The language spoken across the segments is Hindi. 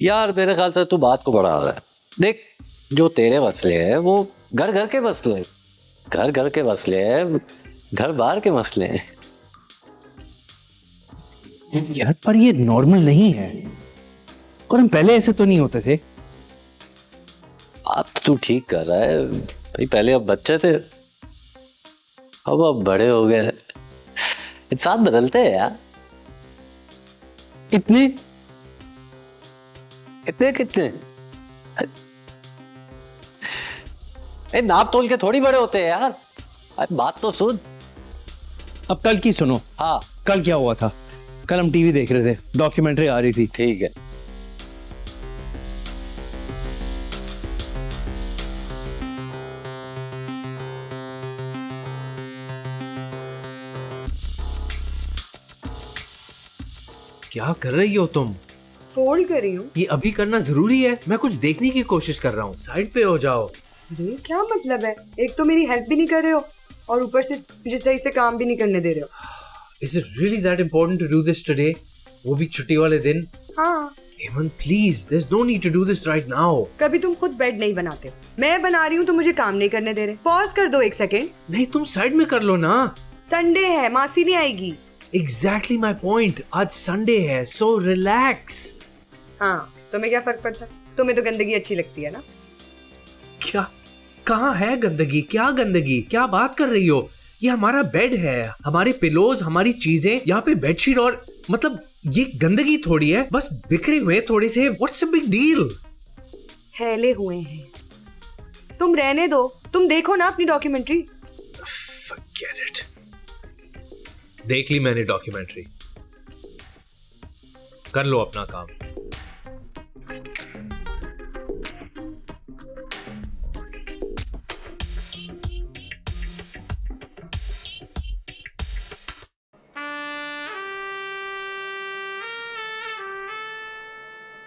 यार मेरे ख्याल से तू बात को बढ़ा रहा है। देख, जो तेरे मसले हैं वो घर घर के मसले हैं, घर घर के मसले हैं, घर बाहर के मसले हैं। यार पर ये नॉर्मल नहीं है, और हम पहले ऐसे तो नहीं होते थे। बात तू ठीक कर रहा है भाई, पहले अब बच्चे थे, अब बड़े हो गए। इंसान बदलते हैं यार। इतने इतने कितने? नाप तोल के थोड़ी बड़े होते हैं यार। अरे बात तो सुन। अब कल की सुनो। हाँ कल क्या हुआ था? कल हम टीवी देख रहे थे, डॉक्यूमेंट्री आ रही थी। ठीक है। क्या कर रही हो तुम? फोल्ड कर रही हूँ। ये अभी करना जरूरी है? मैं कुछ देखने की कोशिश कर रहा हूँ, साइड पे हो जाओ। अरे क्या मतलब है, एक तो मेरी हेल्प भी नहीं कर रहे हो और ऊपर से मुझे सही से काम भी नहीं करने दे रहे हो। Is it really that important to do this today? वो भी छुट्टी वाले दिन? हाँ, Eman, please, there's no need to do this right now. कभी तुम खुद बेड नहीं बनाते हो, मैं बना रही हूँ तो मुझे काम नहीं करने दे रहे। पॉज कर दो एक सेकेंड। नहीं, तुम साइड में कर लो ना। संडे है, मासी नहीं आएगी। Exactly my point. आज संडे है, so relax. हाँ, तुम्हें क्या फर्क पड़ता है? तुम्हें तो गंदगी अच्छी लगती है ना। क्या? कहाँ है गंदगी? क्या गंदगी? क्या बात कर रही हो? ये हमारा बेड है, हमारे पिलोज, हमारी चीजें, यहाँ पे बेडशीट, और मतलब ये गंदगी थोड़ी है, बस बिखरे हुए थोड़े से। What's a big deal? फैले हुए हैं। तुम रहने दो, तुम देखो ना अपनी डॉक्यूमेंट्री। Forget it. देख ली मैंने डॉक्यूमेंट्री। कर लो अपना काम।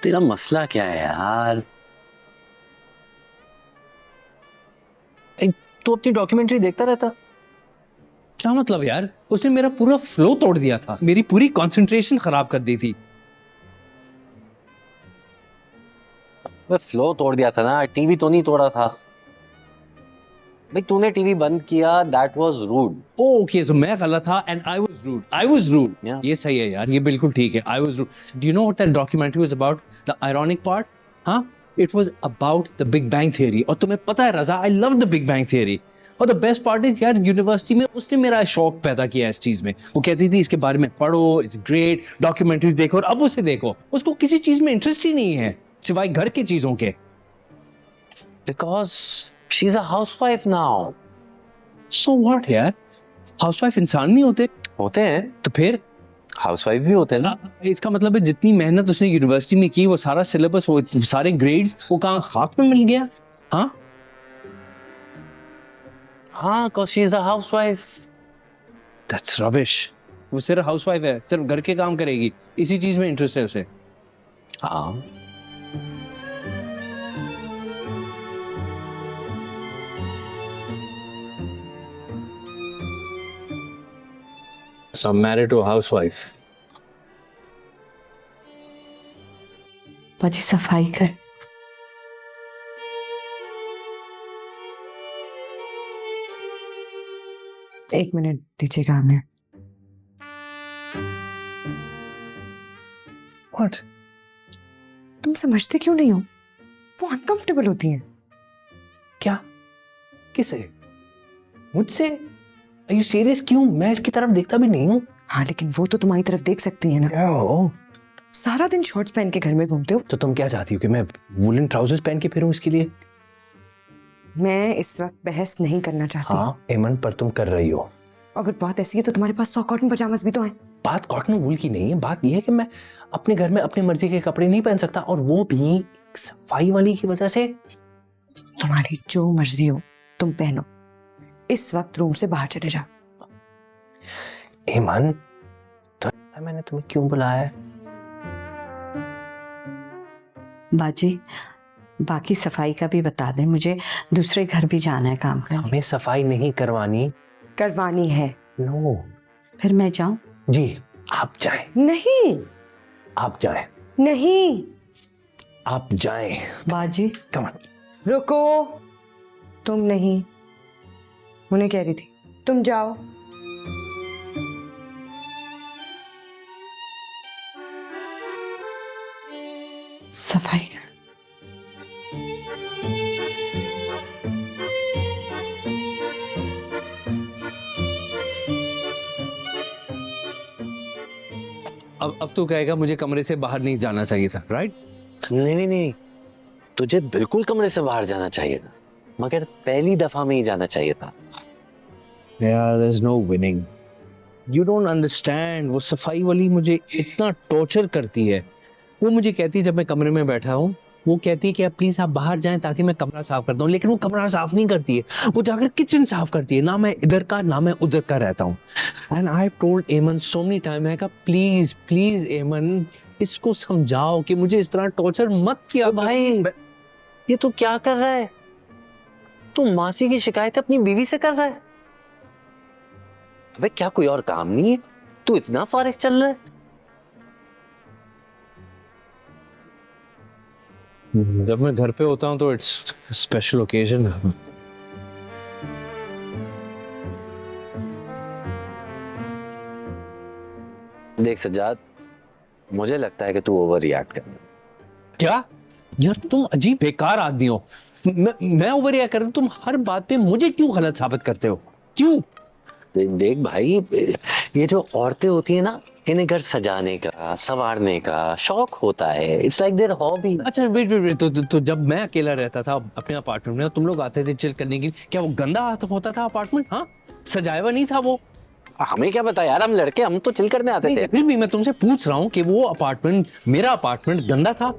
तेरा मसला क्या है यार? तू अपनी डॉक्यूमेंट्री देखता रहता। क्या मतलब यार? उसने मेरा पूरा फ्लो तोड़ दिया था, मेरी पूरी कंसंट्रेशन खराब कर दी थी। मैं फ्लो तोड़ दिया था ना, टीवी तो नहीं तोड़ा था भाई। तूने टीवी बंद किया, दैट वाज रूड। ओके, तो मैं गलत था and I was rude. Yeah. ये सही है यार, ये बिल्कुल ठीक है। I was rude. Do you know what that documentary was about? The ironic part, हाँ, it was about the big bang theory. और तुम्हें पता है Raza, I love the big bang theory. और द बेस्ट पार्ट इज यार, यूनिवर्सिटी में उसने मेरा शौक पैदा किया इस चीज में। वो कहती थी इसके बारे में पढ़ो, इट्स ग्रेट, डॉक्यूमेंट्रीज देखो। और अब उसे देखो, उसको किसी चीज में इंटरेस्ट ही नहीं है सिवाय घर की चीजों के। Because she is a housewife now. So what यार, हाउसवाइफ इंसान नहीं होते? होते हैं, तो फिर हाउसवाइफ भी होते हैं ना। इसका मतलब है जितनी मेहनत उसने यूनिवर्सिटी में की, वो सारा सिलेबस, वो सारे ग्रेड्स, वो कहाँ खाक में मिल गया? हाँ हाँ, because she is a housewife. That's rubbish. वो सिर्फ हाउसवाइफ है, सिर्फ घर के काम करेगी, इसी चीज में इंटरेस्ट है उसे। हाँ, So I'm married to a housewife. बाजी सफाई कर। एक मिनट दीजिएगा हमें। What? तुम समझते क्यों नहीं हो? वो अनकंफर्टेबल होती हैं। क्या? किसे? मुझसे? Are you serious? क्यों? मैं इसकी तरफ देखता भी नहीं हूँ। हाँ, लेकिन वो तो तुम्हारी तरफ देख सकती है ना। क्या हो? सारा दिन शॉर्ट्स पहन के घर में घूमते हो। तो तुम क्या चाहती हो कि मैं वुलन ट्राउजर्स पहन के फिरूं इसके लिए? मैं इस वक्त बहस नहीं करना चाहती। हाँ एमन, पर तुम कर रही हो। अगर बात ऐसी है तो तुम्हारे पास 100 कॉटन पजामास भी तो हैं। बात कॉटन वूल की नहीं है, बात यह है कि मैं अपने घर में अपनी मर्जी के कपड़े नहीं पहन सकता, और वो भी सफाई वाली की वजह से। तुम्हारी जो मर्जी हो तुम पहनो, इस वक्त रूम से बाहर चले जाओ। एमन, तो मैंने तुम्हें क्यों बुलाया है? बाजी बाकी सफाई का भी बता दें, मुझे दूसरे घर भी जाना है काम करने। हमें सफाई नहीं करवानी। करवानी है। नो। फिर मैं जाऊं? जी, आप जाएं। नहीं आप जाएं। नहीं, आप जाएं। बाजी कम ऑन। रुको, तुम नहीं, उन्हें कह रही थी तुम जाओ। सफाई कर। अब तो कहेगा मुझे कमरे से बाहर नहीं जाना चाहिए था, राइट? नहीं नहीं नहीं, तुझे बिल्कुल कमरे से बाहर जाना चाहिए था, मगर पहली दफा में ही जाना चाहिए था। यार, there's no winning. You don't understand. वो सफाई वाली मुझे इतना टॉर्चर करती है। वो मुझे कहती है जब मैं कमरे में बैठा हूँ, वो कहती है कि आप प्लीज आप बाहर जाएं ताकि मैं कमरा साफ करता हूँ, लेकिन वो कमरा साफ नहीं करती है, वो जाकर किचन साफ करती है। ना मैं इधर का ना मैं उधर का रहता हूँ। एंड आई हैव टोल्ड एमन सो मेनी टाइम, मैं कहा प्लीज प्लीज एमन, इसको समझाओ कि मुझे इस तरह टॉर्चर मत किया। भाई ये तू क्या कर रहा है? तू मासी की शिकायत अपनी बीवी से कर रहा है? अबे क्या कोई और काम नहीं है? तू इतना फारिग चल रहा है? जब मैं घर पे होता हूँ तो इट्स स्पेशल ओकेजन। देख सज्जाद, मुझे लगता है कि तू ओवर रिएक्ट कर रहा है। क्या यार, तुम अजीब बेकार आदमी हो। मैं ओवर रिएक्ट कर रहा हूँ, तुम हर बात पे मुझे क्यों गलत साबित करते हो? क्यों? देख भाई, ये जो औरतें होती है ना, इन्हें घर सजाने का संवारने का शौक होता है। It's like their hobby. अच्छा वेट वेट वेट, तो जब मैं अकेला रहता था अपने अपार्टमेंट में, तुम लोग आते थे चिल करने के लिए, क्या वो गंदा होता था अपार्टमेंट? हाँ, सजाया हुआ नहीं था वो? हमें क्या पता यार, हम लड़के हम तो चिल करने आते थे। फिर भी मैं तुमसे पूछ रहा हूँ कि वो अपार्टमेंट, मेरा अपार्टमेंट गंदा था?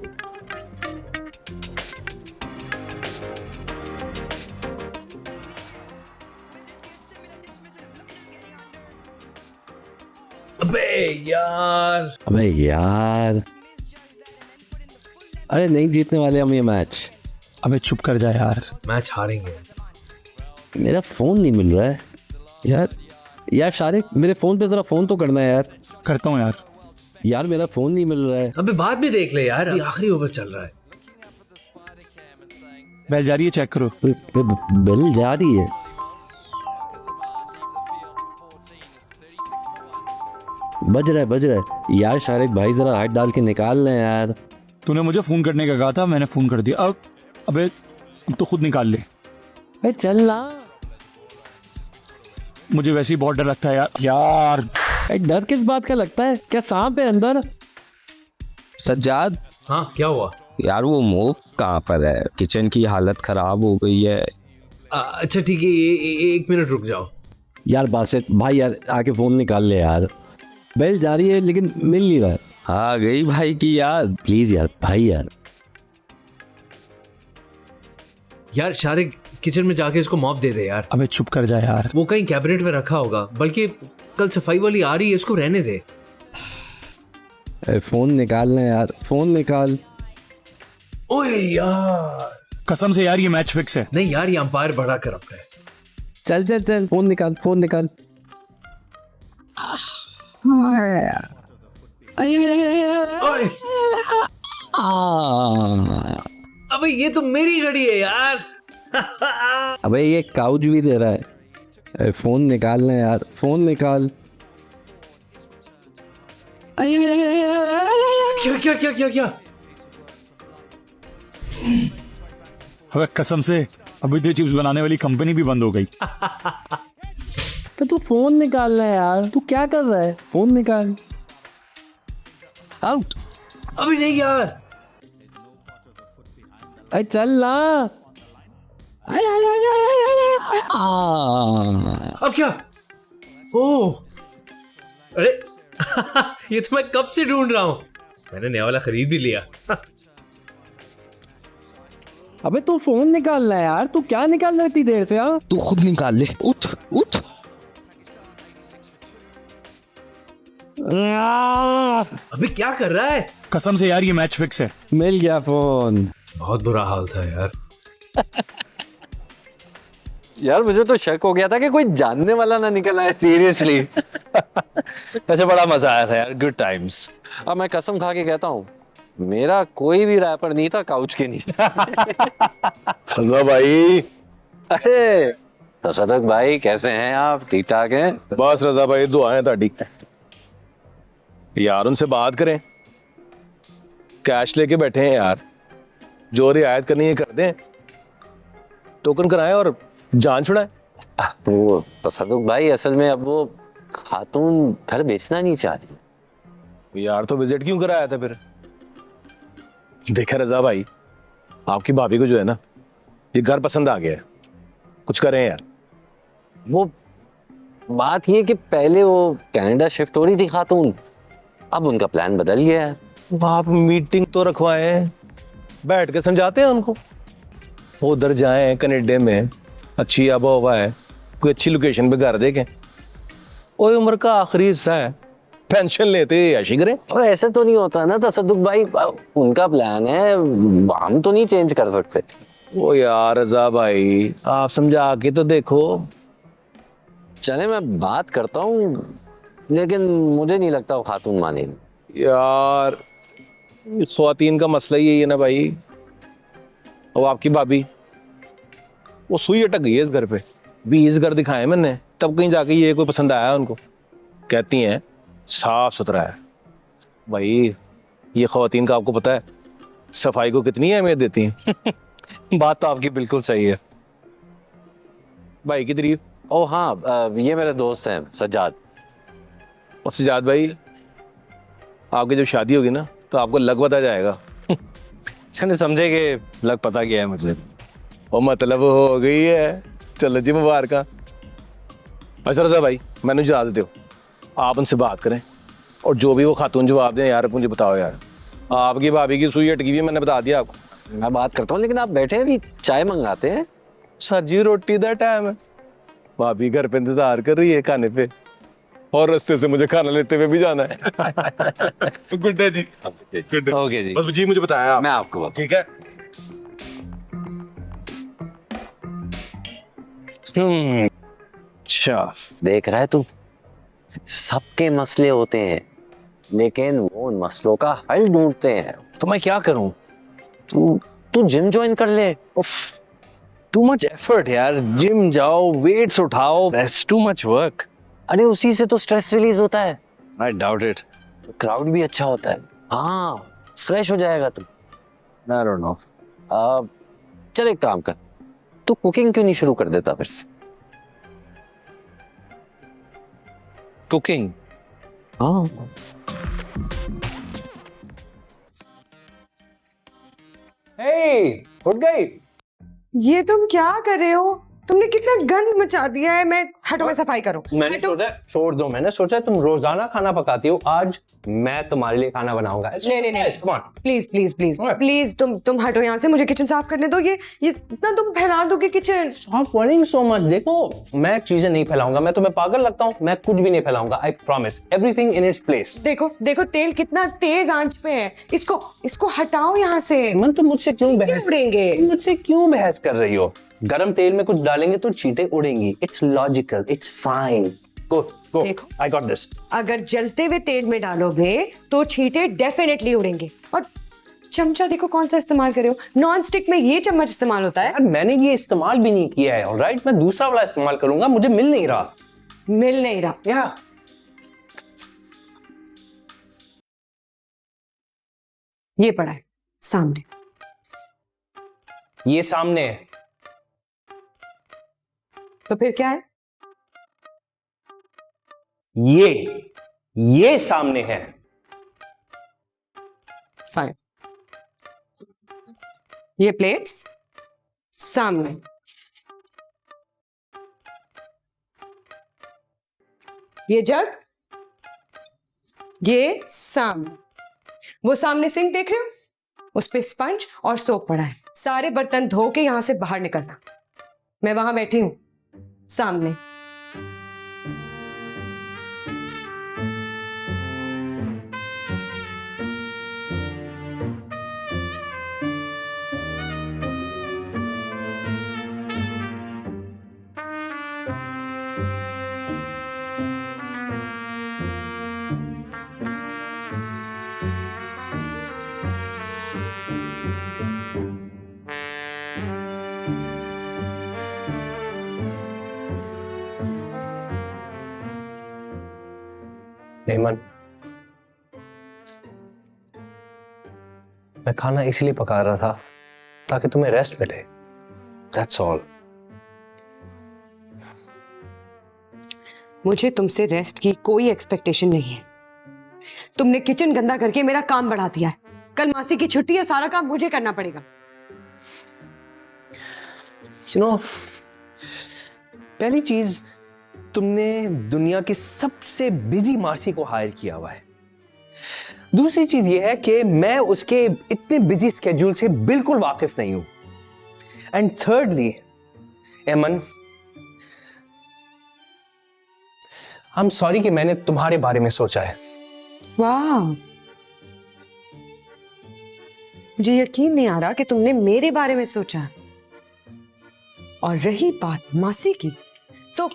अबे यार, अरे नहीं जीतने वाले हम ये मैच। अबे चुप कर जा यार, मैच हारेंगे। मेरा फोन नहीं मिल रहा है यार। यार शारिक, मेरे फोन पे जरा फोन तो करना है यार। करता हूँ यार। यार मेरा फोन नहीं मिल रहा है। अबे बाद में देख ले यार, अभी आखिरी ओवर चल रहा है। बेल जा रही है, चेक करो। बिल जा रही है? बज रहा है यार। शारिक भाई जरा हाथ डाल के निकाल लें यार। तूने मुझे फोन करने का कहा था, मैंने फोन कर दिया। अब अबे अब तो खुद निकाल ले। अरे चल ना। मुझे वैसे ही बहुत डर लगता है यार। अरे डर किस बात का लगता है? क्या सांप है अंदर? सज्जाद, हाँ क्या हुआ? यार वो मोब कहाँ पर है? किचन की हालत खराब हो गई है। अच्छा ठीक है, एक मिनट रुक जाओ यार। बासित भाई यार, आके फोन निकाल ले यार। बेल जा रही है लेकिन मिल नहीं रहा है। आ गई भाई की याद। प्लीज यार भाई यार। यार शारिक, किचन में जाके इसको मॉप दे दे यार। अबे चुप कर जा यार, वो कहीं कैबिनेट में रखा होगा, बल्कि कल सफाई वाली आ रही है, इसको रहने दे। फोन निकालना यार, फोन निकाल। ओए यार, कसम से यार ये मैच फिक्स है। नहीं यार, ये अंपायर बड़ा करप्ट है। चल चल चल, फोन निकाल, फोन निकाल। ओए, अबे ये तो मेरी घड़ी है यार। अबे ये काउच भी दे रहा है। फोन निकालना यार, फोन निकाल। क्या क्या क्या क्या क्या? अबे कसम से अभी तो चिप्स बनाने वाली कंपनी भी बंद हो गई। तो तू फोन निकालना यार, तू क्या कर रहा है? फोन निकाल। आउट। अभी नहीं यार। अरे चल ना। अब क्या? ओह अरे ये तो मैं कब से ढूंढ रहा हूं। मैंने नया वाला खरीद भी लिया। अबे तू फोन निकालना है यार, तू क्या निकाल रहा है इतनी देर से? हाँ तू खुद निकाल ले। उठ उठ। अभी क्या कर रहा है? कसम से यार ये मैच फिक्स है। मिल गया फोन। बहुत बुरा हाल था यार। यार मुझे तो शक हो गया था कि कोई जानने वाला ना निकल आए। सीरियसली। वैसे बड़ा मजा आया था यार, गुड टाइम्स। अब मैं कसम खा के कहता हूँ, मेरा कोई भी रैपर नहीं था काउच के नीचे। रजा भाई, अरे तसदक भाई, कैसे हैं आप? ठीक ठाक हैं? बस रजा भाई दुआएं ताड़ी। यार उनसे बात करें, कैश लेके बैठे हैं यार, जो रियायत करनी है कर दें, टोकन कराएं और जान छुड़ाएं। वो तसदक भाई असल में अब वो खातून घर बेचना नहीं चाहती। यार तो विजिट क्यों कराया था फिर? देखा रजा भाई, आपकी भाभी को जो है ना, ये घर पसंद आ गया है, कुछ करें यार। वो बात ये कि पहले वो कनाडा शिफ्ट हो रही थी खातून, अब उनका प्लान बदल गया है। आप मीटिंग तो रखवाएं, बैठ के समझाते हैं उनको। वो उधर जाएं कनेडा में, अच्छी आबो हवा है, कोई अच्छी लोकेशन पे घर देखें। वो उम्र का आखिरी हिस्सा है, पेंशन लेते ऐशी करें। और ऐसे तो नहीं होता ना तसदुक भाई, उनका प्लान है, हम तो नहीं चेंज कर सकते। ओ यार रजा भाई, आप समझा के तो देखो। चले मैं बात करता हूँ, लेकिन मुझे नहीं लगता वो खातून मानेगी। यार ख्वातीन का मसला ही है ना भाई। अब आपकी भाभी वो सुई अटक गई है इस घर पे। 20 घर दिखाए मैंने, तब कहीं जाके ये कोई पसंद आया उनको। कहती हैं साफ सुथरा है। भाई ये ख्वातीन का आपको पता है सफाई को कितनी अहमियत देती हैं। बात तो आपकी बिल्कुल सही है। भाई की तारीफ। ओ हाँ, ये मेरे दोस्त हैं सज्जाद। और सजाद भाई, आपकी जब शादी होगी ना तो आपको लग पता जाएगा। समझे कि लग पता गया है मुझे। और मतलब हो गई है। चलो जी मुबारक। अच्छा रजा भाई, मैंने इजाजत दो, आप उनसे बात करें और जो भी वो खातून जवाब दें यार मुझे बताओ यार। आपकी भाभी की सुई अटकी हुई है, मैंने बता दिया आपको। मैं बात करता हूँ, लेकिन आप बैठे अभी चाय मंगाते हैं। सब्जी रोटी का टाइम है, भाभी घर पे इंतजार कर रही है खाने पे, और रास्ते से मुझे खाना लेते हुए भी जाना है। गुड डे जी। Good day. ओके जी, बस जी मुझे बताया आप। मैं आपको बता। ठीक है। अच्छा देख रहा है तू, सबके मसले होते हैं, लेकिन वो उन मसलों का हल ढूंढते हैं। तो मैं क्या करूं? तू तू जिम ज्वाइन कर ले। टू मच एफर्ट यार, जिम जाओ, वेट्स उठाओ, दैट्स टू मच वर्क। अरे उसी से तो स्ट्रेस रिलीज होता है, आई डाउट इट। क्राउड भी अच्छा होता है। हाँ, फ्रेश हो जाएगा तू। I don't know. चल एक काम कर, तू कुकिंग क्यों नहीं शुरू कर देता फिर से? कुकिंग? हाँ, हे, उठ गई? ये तुम क्या कर रहे हो? तुमने कितना गंद मचा दिया है। मैं हटो, मैं सफाई करो। मैंने हटो। सोचा छोड़ दो, मैंने सोचा तुम रोजाना खाना पकाती हो, आज मैं तुम्हारे लिए खाना बनाऊंगा। नहीं नहीं नहीं, Come on. Please please please What? Please, तुम हटो यहाँ से, मुझे किचन साफ करने दो। ये इतना तुम फैला दोगे kitchen. Stop worrying so much। देखो, मैं चीजें नहीं फैलाऊंगा, मैं तुम्हें पागल लगता हूँ? मैं कुछ भी नहीं फैलाऊंगा, I promise। Everything in its place। देखो देखो, तेल कितना तेज आंच पे है। इसको हटाओ यहाँ से। मन तुम मुझसे क्यों बहस उड़ेंगे। तुम मुझसे क्यों बहस कर रही हो? गरम तेल में कुछ डालेंगे तो चींटे उड़ेंगी। It's logical, it's fine. Go go, देखो। I got this. अगर जलते हुए तेल में डालोगे तो छींटे डेफिनेटली उड़ेंगे। और चमचा देखो कौन सा इस्तेमाल कर रहे हो। नॉन स्टिक में ये चम्मच इस्तेमाल होता है। यार मैंने ये इस्तेमाल भी नहीं किया है, ऑलराइट? मैं दूसरा वाला इस्तेमाल करूंगा, मुझे मिल नहीं रहा। मिल नहीं रहा। या ये पड़ा है सामने। ये सामने है। तो फिर क्या है? ये सामने है। फाइन। ये प्लेट्स सामने। ये जग, ये सामने। वो सामने सिंक देख रहे हो, उस पे स्पंज और सोप पड़ा है। सारे बर्तन धो के यहां से बाहर निकलना। मैं वहां बैठी हूं सामने। एमन, मैं खाना इसलिए पका रहा था ताकि तुम्हें रेस्ट मिले, दैट्स ऑल। मुझे तुमसे रेस्ट की कोई एक्सपेक्टेशन नहीं है। तुमने किचन गंदा करके मेरा काम बढ़ा दिया है। कल मासी की छुट्टी है, सारा काम मुझे करना पड़ेगा। यू नो, पहली चीज, तुमने दुनिया की सबसे बिजी मासी को हायर किया हुआ है। दूसरी चीज यह है कि मैं उसके इतने बिजी स्केड्यूल से बिल्कुल वाकिफ नहीं हूं। एंड थर्डली एमन, आई एम सॉरी कि मैंने तुम्हारे बारे में सोचा है। वाह, मुझे यकीन नहीं आ रहा कि तुमने मेरे बारे में सोचा। और रही बात मासी की, तो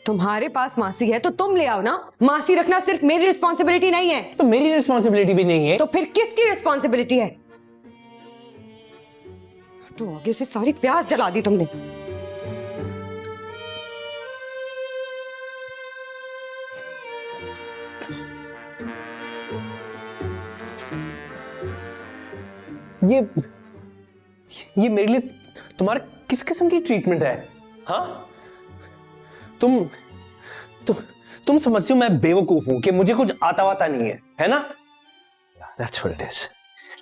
तुम्हारे पास मासी है तो तुम ले आओ ना। मासी रखना सिर्फ मेरी रिस्पॉन्सिबिलिटी नहीं है। तो मेरी रिस्पॉन्सिबिलिटी भी नहीं है। तो फिर किसकी रिस्पॉन्सिबिलिटी है? तो आगे से सारी प्यास जला दी तुमने। ये मेरे लिए तुम्हारा किस किस्म की ट्रीटमेंट है? हाँ, तुम समझते हो मैं बेवकूफ हूं कि मुझे कुछ आता वाता नहीं है ना? That's what it is.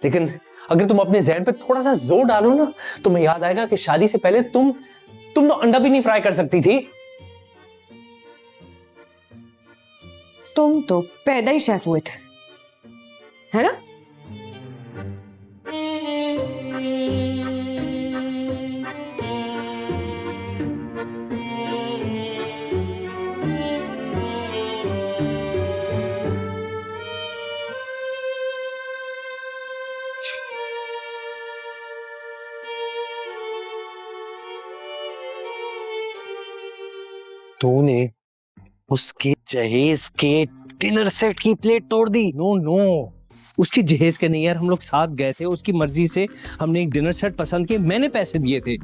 लेकिन अगर तुम अपने ज़हन पे थोड़ा सा जोर डालो ना, तुम्हें याद आएगा कि शादी से पहले तुम तो अंडा भी नहीं फ्राई कर सकती थी। तुम तो पैदा ही शेफ हुए थे, है ना? तूने उसके जहेज के डिनर सेट की प्लेट तोड़ दी। नो नो, उसकी जहेज के नहीं यार, हम लोग साथ गए थे, उसकी मर्जी से हमने एक डिनर सेट पसंद किए, मैंने पैसे दिए थे।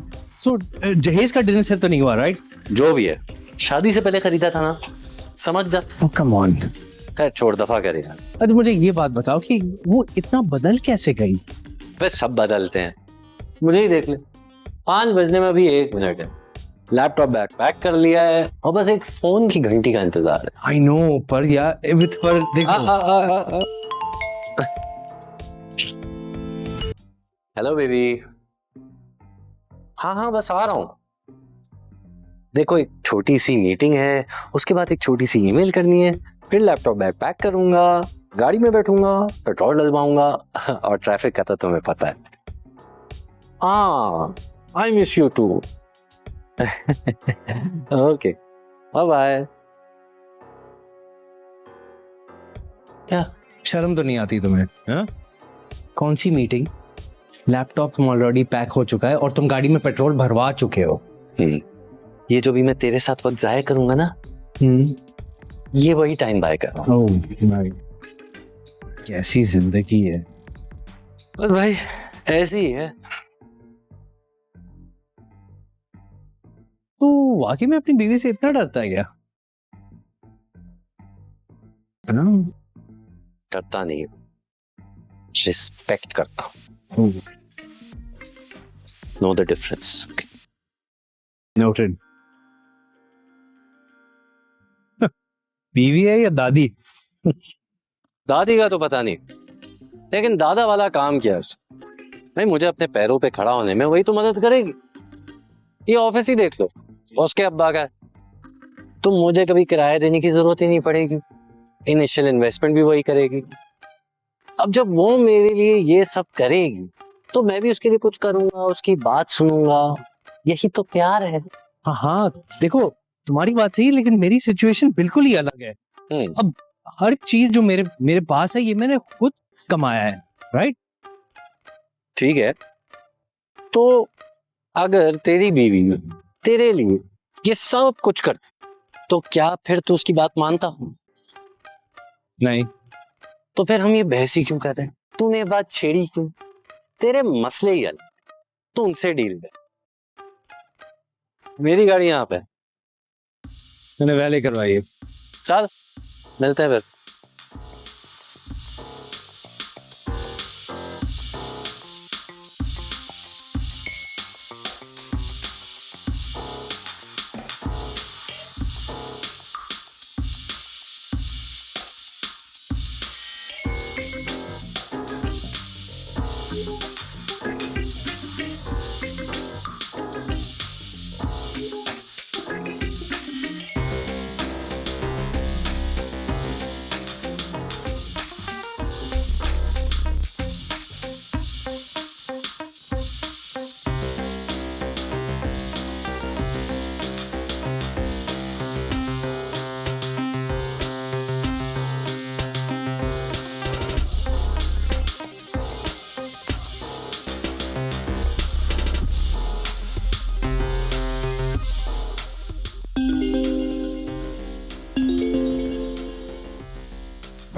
सो जहेज का डिनर सेट तो नहीं हुआ, राइट? जो भी है, शादी से पहले खरीदा था ना, समझ जा। कम ऑन, खैर छोड़, दफा करे यार। अरे मुझे ये बात बताओ कि वो इतना बदल कैसे गई? वे सब बदलते हैं, मुझे ही देख ले। 5 बजने में भी 1 मिनट है, लैपटॉप बैग पैक कर लिया है और बस एक फोन की घंटी का इंतजार है। आई नो, पर यार पर देखो। Hello baby. हाँ बस आ रहा हूँ। देखो, एक छोटी सी मीटिंग है, उसके बाद एक छोटी सी ईमेल करनी है, फिर लैपटॉप बैग पैक करूंगा, गाड़ी में बैठूंगा, पेट्रोल डलवाऊंगा और ट्रैफिक का तो तुम्हें पता है। हाँ, I miss you too. Okay, bye bye. क्या शर्म तो नहीं आती तुम्हें? हाँ, कौन सी मीटिंग? लैपटॉप तुम ऑलरेडी पैक हो चुका है और तुम गाड़ी में पेट्रोल भरवा चुके हो। ये जो भी मैं तेरे साथ वक्त जाया करूंगा ना, ये वही टाइम बाय कर रहा हूँ। कैसी जिंदगी है बस भाई, ऐसी ही है। तो वाकई में अपनी बीवी से इतना डरता है क्या? डरता नहीं, रिस्पेक्ट करता हूँ। Know the difference. नोटेड। बीवी है या दादी? दादी का तो पता नहीं, लेकिन दादा वाला काम किया उसने। भाई, मुझे अपने पैरों पे खड़ा होने में वही तो मदद करेगी। ये ऑफिस ही देख लो, उसके अब्बा का है, तो मुझे कभी किराया देने की जरूरत ही नहीं पड़ेगी। इनिशियल इन्वेस्टमेंट भी वही करेगी। अब जब वो मेरे लिए ये सब करेगी, तो मैं भी उसके लिए कुछ करूंगा, उसकी बात सुनूंगा। यही तो प्यार है। हाँ, देखो तुम्हारी बात सही है, लेकिन मेरी सिचुएशन बिल्कुल ही अलग है। अब हर चीज जो मेरे पास है, ये मैंने खुद कमाया है, राइट? ठीक है, तो अगर तेरी बीवी तेरे लिए ये सब कुछ कर, तो क्या फिर तू उसकी बात मानता? नहीं। तो फिर हम ये बहस ही क्यों कर रहे हैं? तूने बात छेड़ी क्यों? तेरे मसले ही अलग, तू उनसे डील कर। मेरी गाड़ी यहाँ पे, मैंने वैले करवाई है। चल मिलते हैं फिर।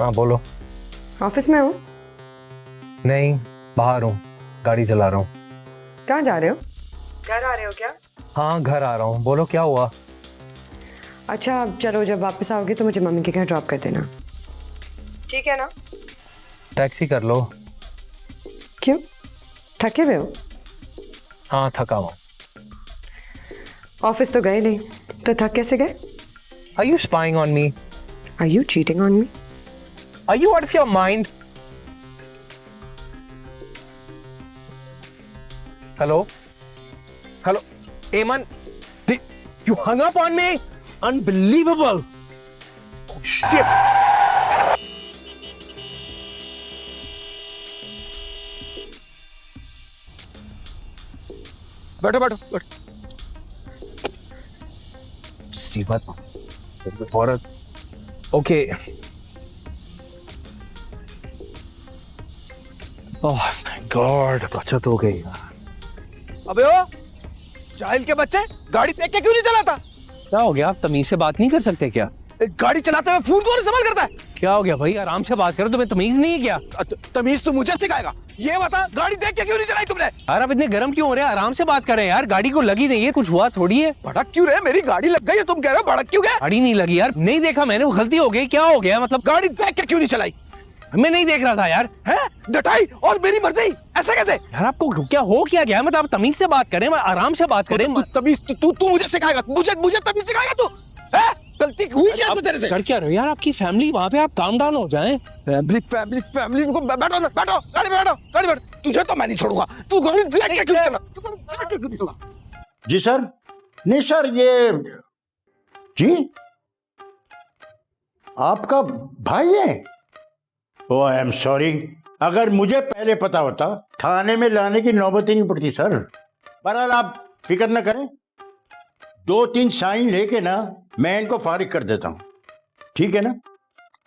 हाँ बोलो। ऑफिस में हो? नहीं, बाहर हूँ, गाड़ी चला रहा हूँ। कहाँ जा रहे हो? घर आ रहे हो क्या? हाँ घर आ रहा हूँ, बोलो क्या हुआ? अच्छा चलो, जब वापस आओगे तो मुझे मम्मी के घर ड्रॉप कर देना, ठीक है ना? टैक्सी कर लो। क्यों, थके हुए हो? हाँ थका हुआ। ऑफिस तो गए नहीं तो थक कैसे गए? Are you spying on me? Are you cheating on me? Are you out of your mind? Hello? Hello? Eamon? You hung up on me? Unbelievable! Oh shit! बैठो बैठो बैठो। सीमत औरत। ओके। ओह थैंक गॉड, बचत हो गई यार। अबे ओ जाहिल के बच्चे, गाड़ी देख के क्यों नहीं चलाता? क्या हो गया, आप तमीज से बात नहीं कर सकते क्या? गाड़ी चलाते हुए फोन कौन इस्तेमाल करता है? क्या हो गया भाई, आराम से बात करो, तुम्हें तमीज नहीं है क्या? तमीज तो मुझे सिखाएगा। ये बता, गाड़ी देख के क्यों नहीं चलाई तुमने? यार आप इतने गर्म क्यों हो रहे हैं, आराम से बात करें यार, गाड़ी को लगी नहीं है, कुछ हुआ थोड़ी है। भड़क क्यों रहे? मेरी गाड़ी लग गई है, तुम कह रहे हो भड़क क्यों गए? गाड़ी नहीं लगी यार, नहीं देखा मैंने, वो गलती हो गई, क्या हो गया मतलब? गाड़ी देख के क्यों नहीं चलाई? मैं नहीं देख रहा था यार। है डटाई और मेरी मर्जी, ऐसे कैसे? यार आपको क्या हो क्या गया, मतलब आप तमीज से बात करें, आराम से बात करें। तमीज तू मुझे सिखाएगा? मुझे तमीज सिखाएगा तू? है गलती हुई क्या तेरे से? कर क्या रहे हो यार, आपकी फैमिली वहाँ पे, आप काम डाउन हो जाएं। फैमिली को बैठो ना, बैठो गाड़ी में, गाड़ी में। तुझे तो मैं नहीं छोड़ूंगा। तू गाड़ी देख के क्यों चला? तू गाड़ी देख के क्यों नहीं चला? जी सर। नहीं सर, ये जी आपका भाई है? ओ आई एम सॉरी, अगर मुझे पहले पता होता थाने में लाने की नौबत ही नहीं पड़ती सर। बहरहाल आप फिक्र न करें, 2-3 साइन लेके ना मैं इनको फारिग कर देता हूँ, ठीक है ना?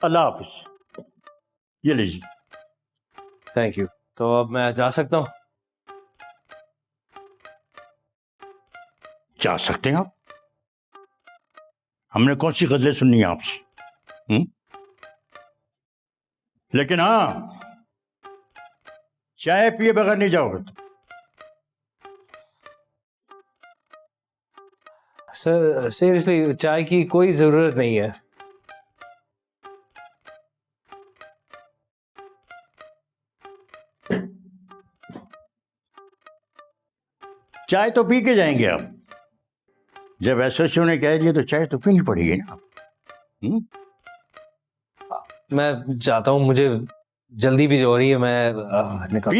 अल्लाह हाफिज। ये लीजिए। Thank you. तो अब मैं जा सकता हूँ? जा सकते हैं आप। हमने कौन सी गजलें सुननी है आपसे? लेकिन हाँ, चाय पिए बगैर नहीं जाओगे तुम। सर सीरियसली चाय की कोई जरूरत नहीं है। चाय तो पी के जाएंगे आप। जब एसएचओ ने कह दिया तो चाय तो पीनी पड़ेगी ना। मैं जाता हूँ, मुझे जल्दी भी हो रही है, मैं निकल।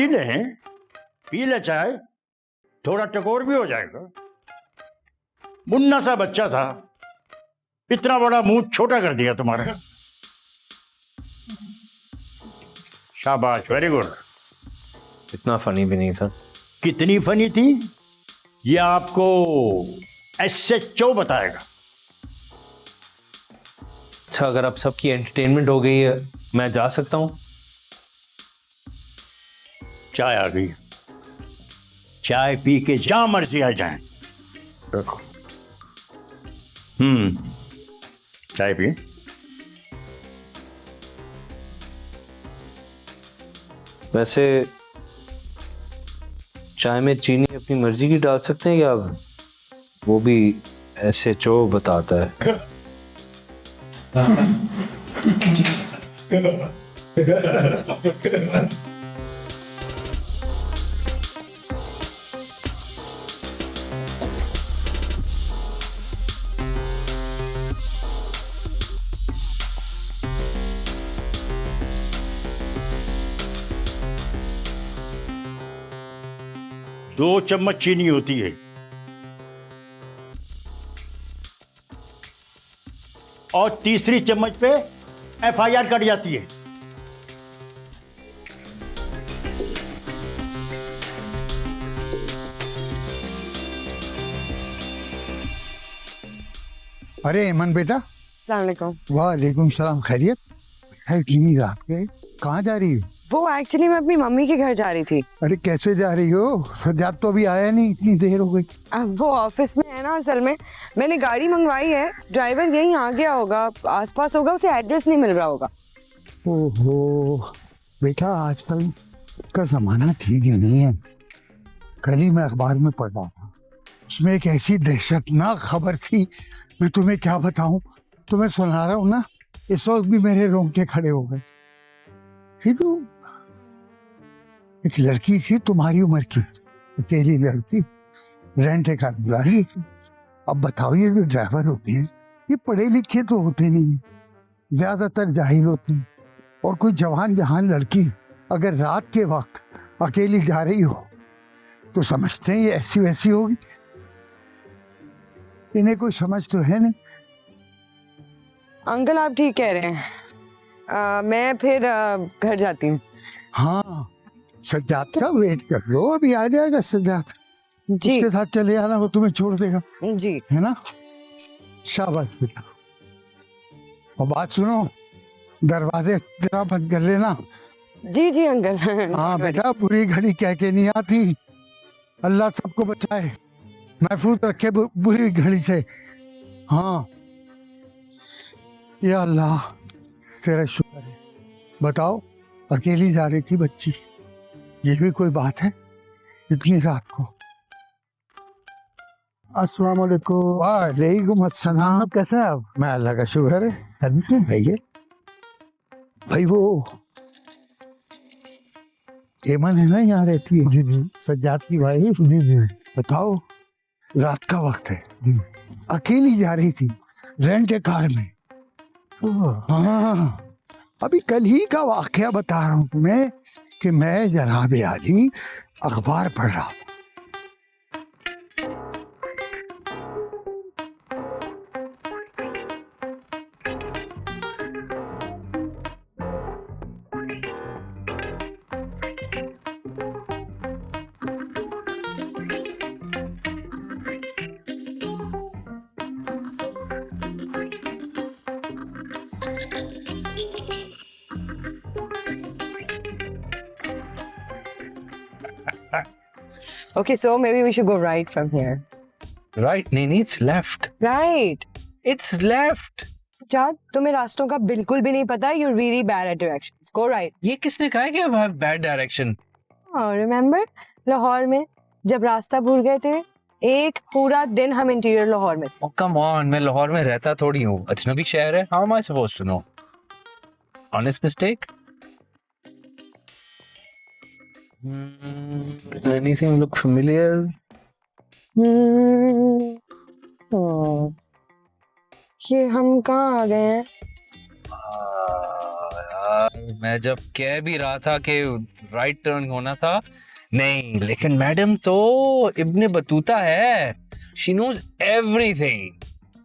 पी ले चाय, थोड़ा टकोर भी हो जाएगा। मुन्ना सा बच्चा था, इतना बड़ा मुंह छोटा कर दिया तुम्हारा। शाबाश, वेरी गुड। इतना फनी भी नहीं था। कितनी फनी थी ये आपको एसएचओ बताएगा। अच्छा, अगर अब सबकी एंटरटेनमेंट हो गई है, मैं जा सकता हूँ? चाय आ गई, चाय पी के जहां मर्जी आ जाएं। रखो। चाय पिए। वैसे चाय में चीनी अपनी मर्जी की डाल सकते हैं क्या आप? वो भी एसएचओ बताता है। दो चम्मच चीनी होती है और तीसरी चम्मच पे एफआईआर कट जाती है। अरे एमन बेटा। अस्सलाम वालेकुम। वालेकुम सलाम, खैरियत है? इतनी रात के कहाँ जा रही हो? वो एक्चुअली मैं अपनी मम्मी के घर जा रही थी। अरे कैसे जा रही हो? सज्जाद तो अभी आया नहीं, इतनी देर हो गई। अब वो ऑफिस में है ना, असल में मैंने गाड़ी मंगवाई है, ड्राइवर यहीं आ गया होगा, आसपास होगा, उसे एड्रेस नहीं मिल रहा होगा। ओहो बेटा, आजकल का जमाना ठीक नहीं है। कल ही मैं अखबार में पढ़ रहा था, उसमें एक ऐसी दहशतनाक खबर थी, मैं तुम्हें क्या बताऊं। तुम्हें सुना रहा हूं ना, इस वक्त भी मेरे रोंगटे खड़े हो गए। ये तो एक लड़की थी तुम्हारी उम्र की, अकेली लड़की, रेंट कार बुला रही थी। अब बताओ, ये जो ड्राइवर होते हैं ये पढ़े लिखे तो होते नहीं हैं, ज्यादातर जाहिल होते हैं। और कोई जवान जहान लड़की अगर रात के वक्त अकेली जा रही हो तो समझते हैं ये ऐसी वैसी होगी। इन्हें कोई समझ तो है नहीं। अंकल आप ठीक कह रहे हैं। मैं फिर घर जाती हूँ। हाँ, सज्जाद का वेट कर लो, अभी आ जाएगा सज्जाद। जी उसके साथ चले आना, वो तुम्हें छोड़ देगा, जी। है ना। शाबाश बेटा। और बात सुनो, दरवाजे जरा बंद कर लेना। जी जी अंकल। हाँ बेटा, बुरी घड़ी कह के नहीं आती। अल्लाह सबको बचाए, महफूज रखे बुरी घड़ी से। हाँ, या अल्लाह तेरा शुक्र है। बताओ, अकेली जा रही थी बच्ची, ये भी कोई बात है इतनी रात को। अस्सलाम वालेकुम। वालेकुम अस्सलाम। आप कैसे हैं आप? मैं अल्लाह का शुक्र है। भैया भाई, वो एमन है ना, यहाँ रहती है। जी जी सज्जाद की भाई। जी जी। बताओ, रात का वक्त है, अकेली जा रही थी रेंट कार में। हाँ, अभी कल ही का वाकया बता रहा हूँ तुम्हें कि मैं जनाब आली अखबार पढ़ रहा था। Okay, so maybe we should go right from here. Right, नहीं, it's left. Right. It's left. जाद, तुम्हें रास्तों का बिल्कुल भी नहीं पता। You're really bad at directions. Go right. ये किसने कहा कि अब बैड डायरेक्शन? Remember लाहौर में जब रास्ता भूल गए थे, एक पूरा दिन हम इंटीरियर लाहौर में। Oh come on, मैं लाहौर में रहता थोड़ी हूँ, अजनबी शहर है। How am I supposed to know? Honest mistake? Anything look familiar? ये हम कहाँ आ गए हैं? यार, मैं जब कह भी रहा था कि राइट टर्न होना था, नहीं, लेकिन मैडम तो इब्ने बतूता है। She knows everything.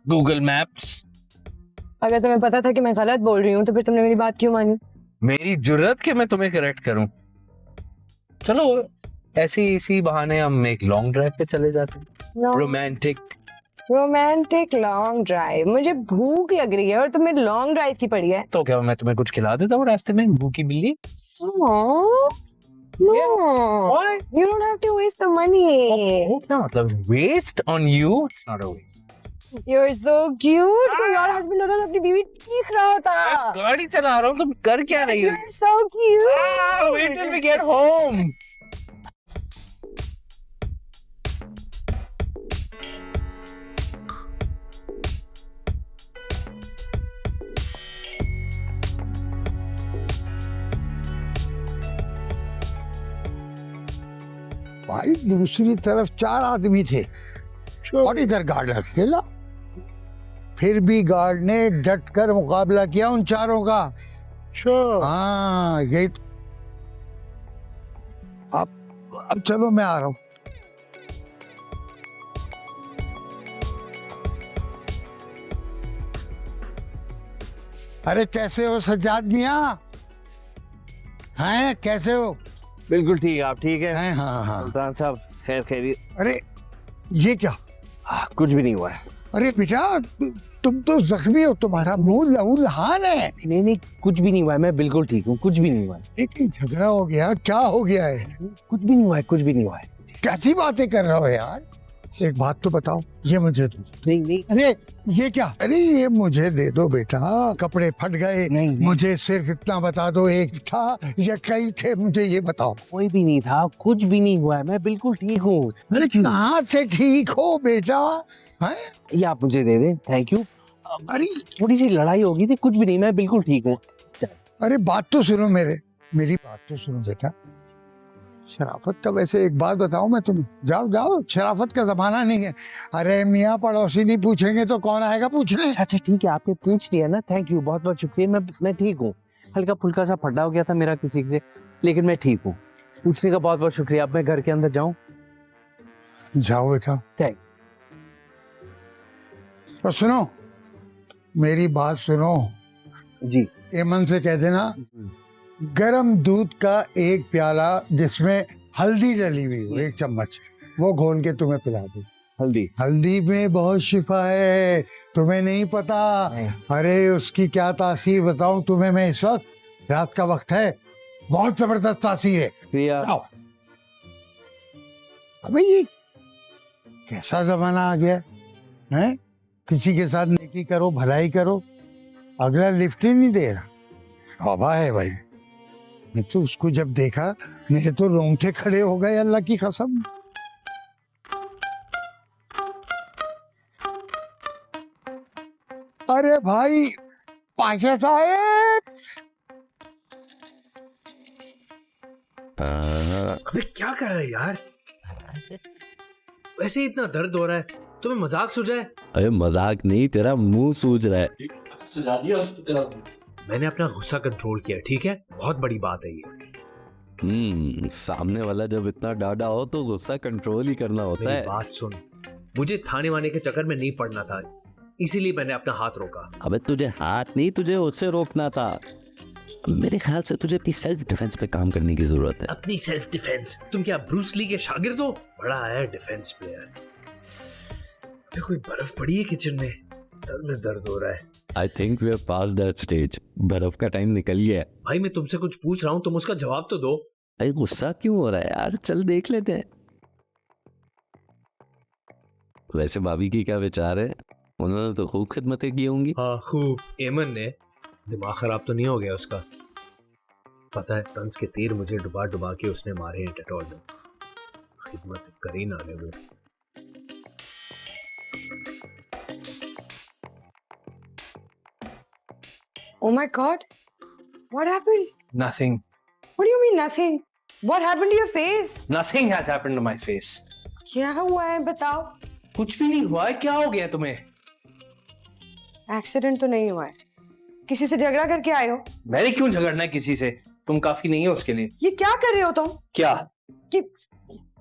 Google Maps. अगर तुम्हें पता था कि मैं गलत बोल रही हूँ तो फिर तुमने मेरी बात क्यों मानी? मेरी जुर्रत कि मैं तुम्हें करेक्ट करूं। चलो, ऐसे इसी बहाने हम एक लॉन्ग ड्राइव पे चले जाते हैं। Romantic long drive? मुझे भूख लग रही है और तुम्हें लॉन्ग ड्राइव की पड़ी है। तो क्या मैं तुम्हें कुछ खिला देता हूँ रास्ते में, भूखी बिल्ली? No, you don't have to waste the money. क्या मतलब waste on you? It's not a waste. You're so cute. कोई और हस्बैंड होता तो अपनी बीवी चीख रहा होता। मैं गाड़ी चला रहा हूँ, तुम कर क्या रही हो? You're so cute. Wait till we get home. भाई दूसरी तरफ 4 आदमी थे और इधर गार्ड अकेला। फिर भी गार्ड ने डट कर मुकाबला किया उन चारों का। हाँ, यही अब चलो, मैं आ रहा हूं। अरे कैसे हो सज्जाद मियां? हैं, कैसे हो? बिल्कुल ठीक है। आप ठीक है? हैं, हाँ हाँ। सुल्तान साहब, खैर खैरियत? अरे ये क्या? कुछ भी नहीं हुआ है। अरे बेटा, तुम तो जख्मी हो, तुम्हारा मुंह लहूलहान है। नहीं नहीं, कुछ भी नहीं हुआ है, मैं बिल्कुल ठीक हूँ, कुछ भी नहीं हुआ है। लेकिन झगड़ा हो गया, क्या हो गया है? कुछ भी नहीं हुआ है, कुछ भी नहीं हुआ है। कैसी बातें कर रहे हो यार? एक बात तो बताओ, ये मुझे दो। नहीं नहीं अरे ये क्या, अरे ये मुझे दे दो बेटा, कपड़े फट गए। नहीं। मुझे सिर्फ इतना बता दो, एक था या कई थे, मुझे ये बताओ। कोई भी नहीं था, कुछ भी नहीं हुआ है, मैं बिल्कुल ठीक हूँ। अरे कहाँ से ठीक हो बेटा, हैं? ये आप मुझे दे दें, थैंक यू। अरे थोड़ी सी लड़ाई हो गई थी, कुछ भी नहीं, मैं बिल्कुल ठीक हूँ। अरे बात तो सुनो, मेरी बात तो सुनो बेटा। शराफत का वैसे एक बात बताऊं मैं तुम्हें, जाओ जाओ, शराफत का जमाना नहीं है। अरे मियाँ पड़ोसी नहीं पूछेंगे तो कौन आएगा पूछने। अच्छा ठीक है, आपने पूछ लिया ना, थैंक यू, बहुत बहुत शुक्रिया। मैं ठीक हूँ, हल्का फुल्का सा फटा हो गया था मेरा किसी से, लेकिन मैं ठीक हूँ। पूछने का बहुत बहुत शुक्रिया। अब मैं घर के अंदर जाऊँ? जाओ बेटा। थैंक। और सुनो, मेरी बात सुनो जी। एमन से कह देना गरम दूध का एक प्याला जिसमें हल्दी डली हुई हो, 1 चम्मच, वो घोल के तुम्हें पिला दे। हल्दी में बहुत शिफा है, तुम्हें नहीं पता। अरे उसकी क्या तासीर बताऊं तुम्हें मैं इस वक्त, रात का वक्त है, बहुत जबरदस्त तासीर है। आओ। अबे ये कैसा जमाना आ गया है? किसी के साथ नेकी करो, भलाई करो, अगला लिफ्ट ही नहीं दे रहा। तौबा है भाई। मैं तो उसको जब देखा मेरे तो रोंगटे खड़े हो गए, अल्लाह की कसम। अरे भाई पाशा साहब, अबे क्या कर रहे हैं यार? वैसे ही इतना दर्द हो रहा है, तुम्हें मजाक सूझा है? अरे मजाक नहीं, तेरा मुंह सूज रहा है। सुझा दिया उसको तेरा। मैंने अपना गुस्सा कंट्रोल किया, ठीक है? बहुत बड़ी बात है ये। सामने वाला जब इतना डाढ़ा हो तो गुस्सा कंट्रोल ही करना होता मेरी है। बात सुन, मुझे थाने वाने के चक्कर में नहीं पड़ना था, इसीलिए मैंने अपना हाथ रोका। अबे तुझे हाथ नहीं, तुझे उससे रोकना था। मेरे ख्याल से तुझे अपनी सेल्फ डिफेंस पे काम करने की जरूरत है। अपनी सेल्फ डिफेंस? तुम क्या ब्रूस ली के शागिर्द हो? बड़ा है डिफेंस प्लेयर। अबे कोई बर्फ पड़ी है किचन में, सर में दर्द हो रहा है। I think we have pass that stage. बर्फ का टाइम निकल गया है। भाई मैं तुमसे कुछ पूछ रहा हूँ, तुम उसका जवाब तो दो। अरे गुस्सा क्यों हो रहा है यार, चल देख लेते हैं। वैसे भाभी की क्या विचार है? उन्होंने तो खूब खिदमतें की होंगी। हाँ खूब। एमन ने, दिमाग खराब तो नहीं हो गया उसका? पता है तंज के तीर मुझे डुबा डुबा के उसने मारे हैं टटोल में। खिदमत करी ना ले वो। Oh my God, what happened? Nothing. What do you mean nothing? What happened to your face? Nothing has happened to my face. क्या हुआ है बताओ? कुछ भी नहीं हुआ है, क्या हो गया तुम्हें? एक्सीडेंट तो नहीं हुआ है, किसी से झगड़ा करके आए हो? मैंने क्यों झगड़ना है किसी से? तुम काफी नहीं हो उसके लिए। ये क्या कर रहे हो तुम? क्या? कि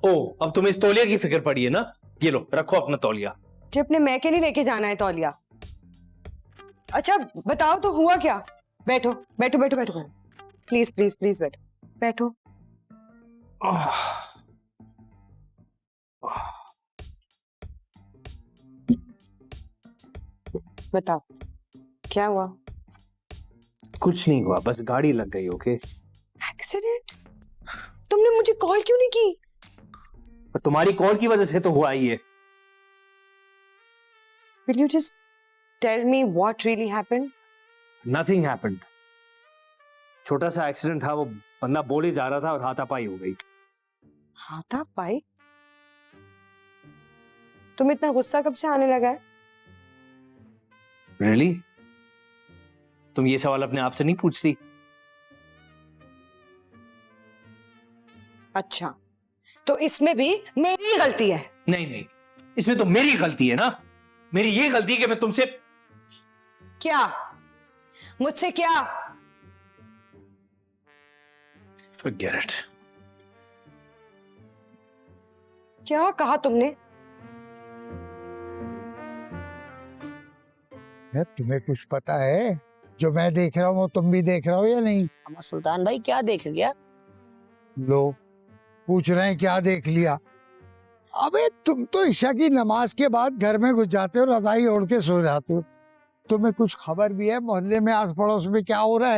ओ, अब तुम्हें इस तौलिया की फिक्र पड़ी है ना? ये लो, रखो अपना तौलिया। जो अपने मैके नहीं लेके जाना है तौलिया। अच्छा बताओ तो हुआ क्या? बैठो बैठो बैठो बैठो, प्लीज प्लीज प्लीज बैठो बैठो। बताओ क्या हुआ? कुछ नहीं हुआ, बस गाड़ी लग गई। ओके। एक्सीडेंट? तुमने मुझे कॉल क्यों नहीं की? पर तुम्हारी कॉल की वजह से तो हुआ ही है। Will you just tell me what really happened? Nothing happened. छोटा सा एक्सीडेंट था, वो बंदा बोले जा रहा था और हाथापाई हो गई। हाथापाई? तुम इतना गुस्सा कब से आने लगा है? Really? तुम ये सवाल अपने आप से नहीं पूछती? अच्छा, तो इसमें भी मेरी गलती है? नहीं नहीं, इसमें तो मेरी गलती है ना। मेरी ये गलती है कि मैं तुमसे। क्या? मुझसे क्या? Forget it. क्या कहा तुमने? यार तुम्हें कुछ पता है? जो मैं देख रहा हूँ वो तुम भी देख रहे हो या नहीं? अम्मा सुल्तान भाई क्या देख गया? लो पूछ रहे हैं क्या देख लिया। अबे तुम तो ईशा की नमाज के बाद घर में घुस जाते हो, रजाई ओढ़ के सो जाते हो। तुम्हें कुछ खबर भी है मोहल्ले में आस पड़ोस में क्या हो रहा है?